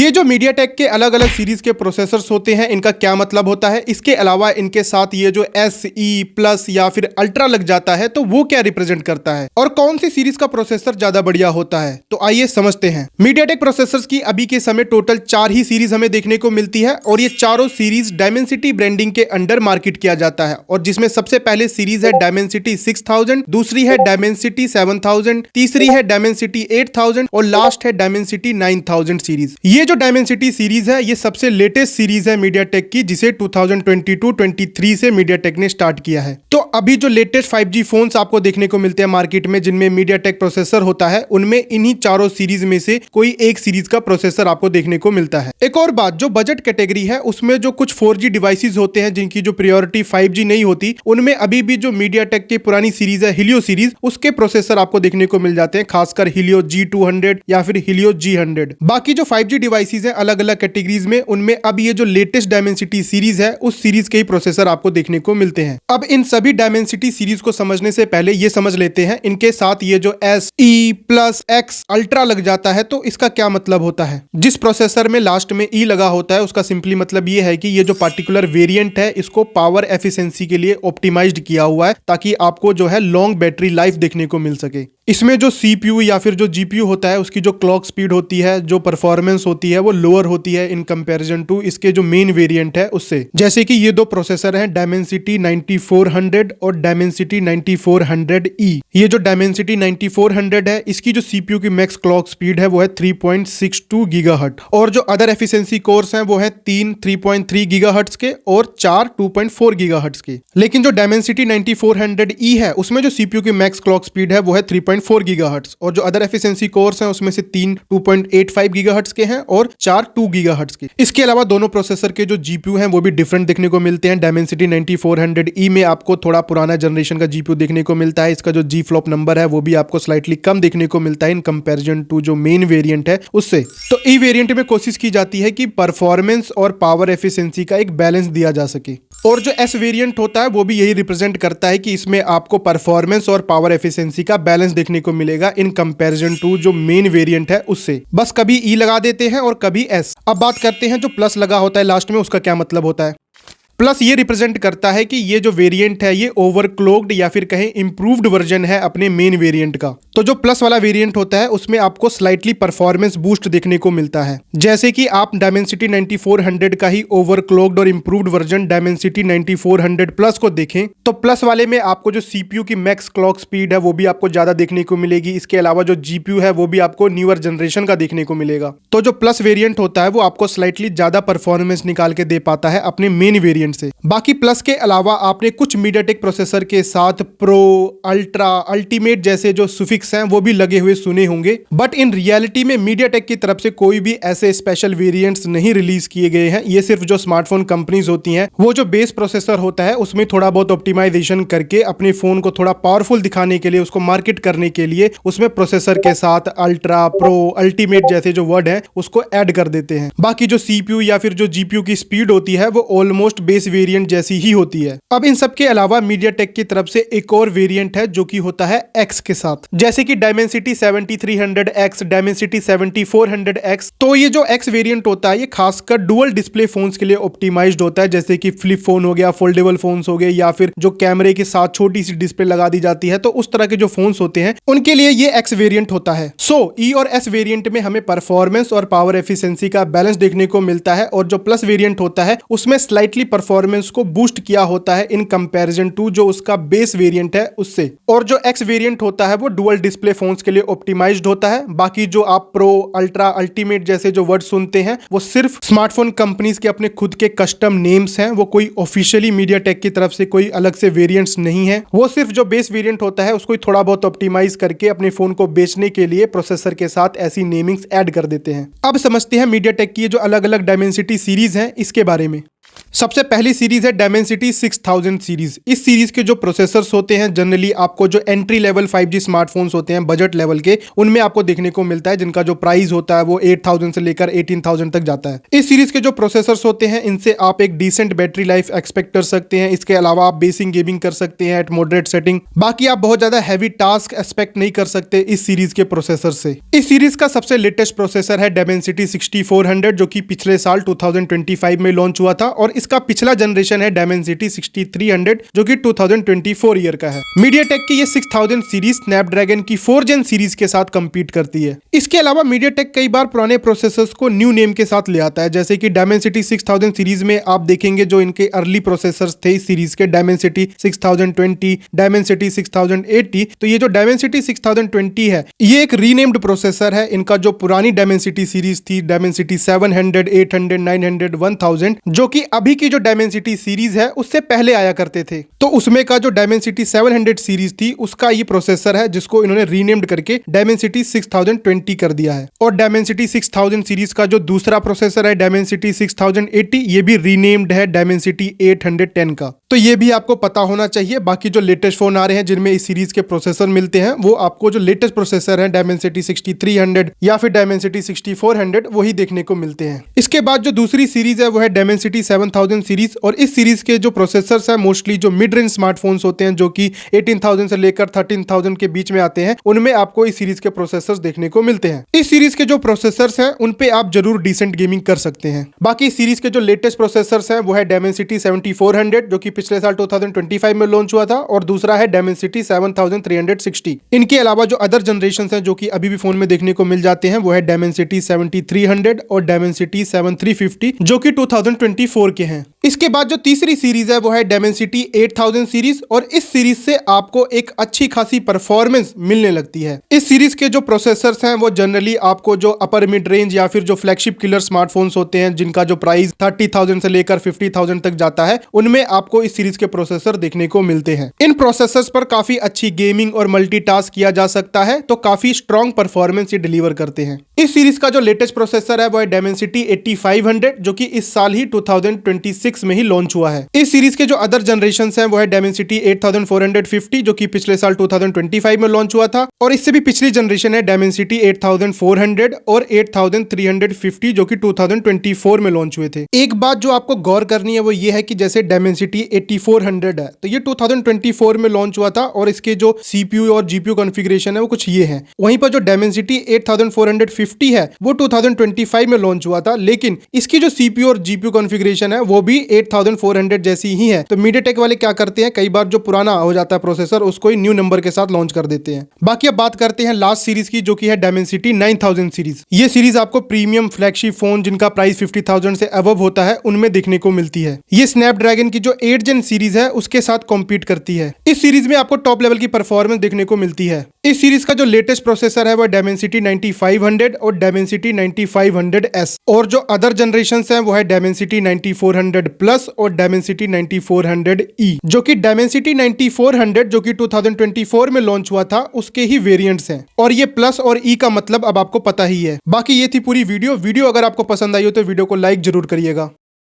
ये जो मीडियाटेक के अलग अलग सीरीज के प्रोसेसर्स होते हैं, इनका क्या मतलब होता है, इसके अलावा इनके साथ ये जो SE प्लस या फिर अल्ट्रा लग जाता है तो वो क्या रिप्रेजेंट करता है और कौन सी सीरीज का प्रोसेसर ज्यादा बढ़िया होता है, तो आइए समझते हैं। मीडियाटेक प्रोसेसर्स की अभी के समय टोटल 4 ही सीरीज हमें देखने को मिलती है और ये चारों सीरीज डायमेंसिटी ब्रांडिंग के अंडर मार्केट किया जाता है और जिसमें सबसे पहले सीरीज है डायमेंसिटी 6000, दूसरी है डायमेंसिटी 7000, तीसरी है डायमेंसिटी 8000 और लास्ट है डायमेंसिटी 9000 सीरीज। ये जो डायमेंसिटी सीरीज है ये सबसे लेटेस्ट सीरीज है मीडियाटेक की, जिसे 2022-23 से मीडियाटेक ने स्टार्ट किया है। तो अभी जो लेटेस्ट 5G फोन्स आपको देखने को मिलते हैं मार्केट में जिनमें मीडियाटेक प्रोसेसर होता है, उनमें इन्हीं चारों सीरीज में से कोई एक सीरीज का प्रोसेसर आपको देखने को मिलता है। एक और बात, जो बजट कैटेगरी है उसमें जो कुछ 4G डिवाइसेस होते हैं जिनकी जो प्रायोरिटी 5G नहीं होती, उनमें अभी भी जो मीडियाटेक की पुरानी सीरीज है हिलियो सीरीज, उसके प्रोसेसर आपको देखने को मिल जाते हैं, खासकर हिलियो G200 या फिर हिलियो G100। बाकी जो 5G डिवाइसेस हैं अलग अलग कैटेगरीज में, उनमें अब ये जो लेटेस्ट डायमेंसिटी सीरीज है उस सीरीज के ही प्रोसेसर आपको देखने को मिलते हैं। अब इन सभी डायमेंसिटी सीरीज को समझने से पहले ये समझ लेते हैं इनके साथ ये जो SE प्लस X अल्ट्रा लग जाता है तो इसका क्या मतलब होता है। जिस प्रोसेसर में लास्ट में E लगा होता है उसका सिंपली मतलब ये है कि ये जो पार्टिकुलर वेरिएंट है इसको पावर एफिशिएंसी के लिए ऑप्टिमाइज्ड किया हुआ है ताकि आपको जो है लॉन्ग बैटरी लाइफ देखने को मिल सके। इसमें जो CPU या फिर जो GPU होता है उसकी जो क्लॉक स्पीड होती है, जो परफॉर्मेंस होती है वो लोअर होती है इन कंपैरिजन टू इसके जो मेन वेरिएंट है उससे। जैसे कि ये दो प्रोसेसर हैं डायमेंसिटी 9400 और डायमेंसिटी 9400E। ये जो डायमेंसिटी 9400 है इसकी जो CPU की मैक्स क्लॉक स्पीड है वो है 3.62 गीगाहर्ट्ज और जो अदर एफिशिएंसी कोर्स हैं वो है 3.3 गीगाहर्ट्ज के और 2.4 गीगाहर्ट्ज के। लेकिन जो डायमेंसिटी 9400E है उसमें जो CPU की मैक्स क्लॉक स्पीड है वो है 3.4 गीगाहर्ट्ज और जो अदर एफिशिएंसी कोर्स हैं उसमें से 2.85 गीगाहर्ट्ज के हैं और 2 गीगाहर्ट्ज के। इसके अलावा दोनों प्रोसेसर के जो GPU हैं वो भी डिफरेंट देखने को मिलते हैं। डायमेंसिटी 9400E में आपको थोड़ा पुराना जनरेशन का GPU देखने को मिलता है, इसका जो G फ्लॉप नंबर है वो भी आपको स्लाइटली कम देखने को मिलता है इन कंपैरिजन टू जो मेन वेरिएंट है उससे। तो ई वेरिएंट में कोशिश की जाती है कि परफॉर्मेंस और पावर एफिशिएंसी का एक बैलेंस दिया जा सके और जो S वेरिएंट होता है वो भी यही रिप्रेजेंट करता है कि इसमें आपको परफॉर्मेंस और पावर एफिशिएंसी का बैलेंस देखने को मिलेगा इन कंपैरिजन टू जो मेन वेरिएंट है उससे। बस कभी E लगा देते हैं और कभी S। अब बात करते हैं जो प्लस लगा होता है लास्ट में, उसका क्या मतलब होता है। प्लस ये रिप्रेजेंट करता है कि ये जो वेरिएंट है ये ओवरक्लॉक्ड या फिर कहें इंप्रूव्ड वर्जन है अपने मेन वेरिएंट का। तो जो प्लस वाला वेरिएंट होता है उसमें आपको स्लाइटली परफॉर्मेंस बूस्ट देखने को मिलता है। जैसे कि आप डायमेंसिटी 9400 का ही ओवरक्लॉक्ड और इंप्रूव्ड वर्जन डायमेंसिटी 9400 प्लस को देखें तो प्लस वाले में आपको जो CPU की मैक्स क्लॉक स्पीड है वो भी आपको ज्यादा देखने को मिलेगी। इसके अलावा जो GPU है वो भी आपको न्यूअर जनरेशन का देखने को मिलेगा। तो जो प्लस वेरिएंट होता है वो आपको स्लाइटली ज्यादा परफॉर्मेंस निकाल के दे पाता है अपने मेन वेरिएंट से। बाकी प्लस के अलावा आपने कुछ मीडियाटेक प्रोसेसर के साथ प्रो, अल्ट्रा, अल्टीमेट जैसे जो सुफिक्स हैं वो भी लगे हुए सुने होंगे, बट इन रियलिटी में मीडियाटेक की तरफ से कोई भी ऐसे स्पेशल वेरिएंट्स नहीं रिलीज किए गए हैं। ये सिर्फ जो स्मार्टफोन कंपनीज होती हैं वो जो बेस प्रोसेसर होता है उसमें थोड़ा बहुत ऑप्टिमाइजेशन करके अपने फोन को थोड़ा पावरफुल दिखाने के लिए, उसको मार्केट करने के लिए उसमें प्रोसेसर के साथ अल्ट्रा, प्रो, अल्टीमेट जैसे जो वर्ड है उसको ऐड कर देते हैं। बाकी जो CPU या फिर जो GPU की स्पीड होती है वो ऑलमोस्ट बेस वेरिएंट जैसी ही होती है। अब इन सब के अलावा मीडियाटेक की तरफ से एक और वेरिएंट है जो कि होता है X के साथ, जैसे कि डायमेंसिटी 7300X, डायमेंसिटी 7400X। तो ये जो X वेरिएंट होता है ये खासकर डुअल डिस्प्ले फोन्स के लिए ऑप्टिमाइज्ड होता है, जैसे कि फ्लिप फोन हो गया, फोल्डेबल फोन्स हो गए या फिर जो कैमरे के साथ छोटी सी डिस्प्ले लगा दी जाती है, तो उस तरह के जो फोन्स होते हैं उनके लिए ये X वेरिएंट होता है। सो E और S वेरिएंट में हमें परफॉर्मेंस और पावर एफिशिएंसी का बैलेंस देखने को मिलता है और जो प्लस वेरिएंट होता है उसमें स्लाइटली परफॉर्मेंस को बूस्ट किया होता है इन कंपैरिजन टू जो उसका बेस वेरिएंट है उससे। और जो X वेरिएंट होता है वो डुअल डिस्प्ले फोन्स के लिए ऑप्टिमाइज्ड होता है। बाकी जो आप प्रो, अल्ट्रा, अल्टीमेट जैसे जो वर्ड सुनते हैं वो सिर्फ स्मार्टफोन कंपनीज के अपने खुद के कस्टम नेम्स हैं, वो कोई ऑफिशियली मीडियाटेक की तरफ से कोई अलग से वेरिएंट्स नहीं है। वो सिर्फ जो बेस वेरिएंट होता है उसको थोड़ा बहुत ऑप्टिमाइज करके अपने फोन को बेचने के लिए प्रोसेसर के साथ ऐसी नेमिंग्स ऐड कर देते हैं। अब समझते हैं मीडियाटेक की जो अलग अलग डायमेंसिटी सीरीज है इसके बारे में। सबसे पहली सीरीज है Dimensity 6000 सीरीज। इस सीरीज के जो प्रोसेसर्स होते हैं जनरली आपको जो एंट्री लेवल 5G स्मार्टफोन्स होते हैं बजट लेवल के, उनमें आपको देखने को मिलता है, जिनका जो प्राइस होता है वो 8000 से लेकर 18000 तक जाता है। इस सीरीज के जो प्रोसेसर्स होते हैं इनसे आप एक डिसेंट बैटरी लाइफ एक्सपेक्ट कर सकते हैं। इसके अलावा आप बेसिक गेमिंग कर सकते हैं एट मॉडरेट सेटिंग। बाकी आप बहुत ज्यादा हैवी टास्क एक्सपेक्ट नहीं कर सकते इस सीरीज के प्रोसेसर से। इस सीरीज का सबसे लेटेस्ट प्रोसेसर है Dimensity 6400 जो कि पिछले साल 2025 में लॉन्च हुआ था, और इसका पिछला जनरेशन है Dimensity 6300 जो कि 2024 ईयर का है। MediaTek की ये 6000 सीरीज स्नैपड्रैगन की 4 जेन सीरीज के साथ compete करती है। इसके अलावा MediaTek कई बार पुराने प्रोसेसर्स को न्यू नेम के साथ ले आता है, जैसे कि Dimensity 6000 सीरीज में आप देखेंगे जो इनके अर्ली प्रोसेसर्स थे इस सीरीज के Dimensity 6020, Dimensity 6080। तो ये जो Dimensity 6020 है ये एक रीनेम्ड प्रोसेसर है। इनका जो पुरानी Dimensity सीरीज थी Dimensity 700, 800, 900, 1000 जो कि अभी की जो Dimensity सीरीज है उससे पहले आया करते थे, तो उसमें का जो Dimensity 700 सीरीज थी उसका ये प्रोसेसर है जिसको इन्होंने रीनेम्ड करके Dimensity 6020 कर दिया है। और Dimensity 6000 सीरीज का जो दूसरा प्रोसेसर है Dimensity 6080 ये भी रीनेम्ड है Dimensity 810 का। तो ये भी आपको पता होना चाहिए। बाकी जो लेटेस्ट फोन आ रहे हैं जिनमें इस सीरीज के प्रोसेसर मिलते हैं वो आपको जो लेटेस्ट प्रोसेसर है Dimensity 6300 या फिर Dimensity 6400 वही देखने को मिलते हैं। इसके बाद जो दूसरी सीरीज है वो है Dimensity 7000 सीरीज, और इस सीरीज के जो प्रोसेसर्स हैं मोस्टली जो मिड रेंज स्मार्टफोन्स होते हैं जो कि 18000 से लेकर 13000 के बीच में आते हैं, उनमें आपको इस सीरीज के प्रोसेसर्स देखने को मिलते हैं। इस सीरीज के जो प्रोसेसर्स हैं उन पे आप जरूर डिसेंट गेमिंग कर सकते हैं। बाकी इस सीरीज के जो लेटेस्ट प्रोसेसर्स हैं वो है Dimensity 7400 जो कि पिछले साल 2025 में लॉन्च हुआ था, और दूसरा है Dimensity 7360। इनके अलावा जो अदर जनरेशन हैं जो कि अभी भी फोन में देखने को मिल जाते हैं वो है Dimensity 7300 और Dimensity 7350 जो कि 2024 के हैं। इसके बाद जो तीसरी सीरीज है वो है Dimensity 8000 सीरीज, और इस सीरीज से आपको एक अच्छी खासी परफॉर्मेंस मिलने लगती है। इस सीरीज के जो प्रोसेसर्स हैं वो जनरली आपको जो अपर मिड रेंज या फिर जो फ्लैगशिप किलर स्मार्टफोन्स होते हैं जिनका जो प्राइस 30,000 से लेकर 50,000 तक जाता है, उनमें आपको इस सीरीज के प्रोसेसर देखने को मिलते हैं। इन प्रोसेसर्स पर काफी अच्छी गेमिंग और मल्टीटास्क किया जा सकता है, तो काफी स्ट्रॉन्ग परफॉर्मेंस ये डिलीवर करते हैं। इस सीरीज का जो लेटेस्ट प्रोसेसर है वो है Dimensity 8500 जो कि इस साल ही 2026 में ही लॉन्च हुआ है। इस सीरीज के जो अदर जनरेशन हैं वो है Dimensity 8450 जो कि पिछले साल 2025 में लॉन्च हुआ था, और इससे भी पिछली जनरेशन है Dimensity 8400 और 8350 जो कि 2024 में लॉन्च हुए थे। एक बात जो आपको गौर करनी है वो ये है कि जैसे Dimensity 8400 है तो ये 2024 में लॉन्च हुआ था, और इसके जो CPU और GPU कॉन्फ़िगरेशन है वो कुछ ये है। वहीं पर जो Dimensity 8450 है वो 2025 में लॉन्च हुआ था, लेकिन इसकी जो CPU और GPU कॉन्फ़िगरेशन है वो भी 8400 जैसी ही है। तो MediaTek वाले क्या करते हैं, कई बार जो पुराना हो जाता है प्रोसेसर उसको ही न्यू नंबर के साथ लॉन्च कर देते हैं। बाकी अब बात करते हैं लास्ट सीरीज की जो कि है Dimensity 9000 सीरीज। ये सीरीज आपको प्रीमियम फ्लैगशिप फोन जिनका प्राइस 50,000 से अबव होता है उनमें देखने को मिलती है। ये स्नैपड्रैगन की जो 8 जेन सीरीज है उसके साथ कॉम्पीट करती है। इस सीरीज में आपको टॉप लेवल की परफॉर्मेंस देखने को मिलती है। इस सीरीज का जो लेटेस्ट प्रोसेसर है वो Dimensity 9500 और Dimensity 9500S, और जो अदर जनरेशन हैं वो है Dimensity 9400 प्लस और Dimensity 9400E जो कि Dimensity 9400 जो कि 2024 में लॉन्च हुआ था उसके ही वेरिएंट्स हैं, और ये प्लस और E का मतलब अब आपको पता ही है। बाकी ये थी पूरी वीडियो अगर आपको पसंद आई हो तो वीडियो को लाइक जरूर करिएगा।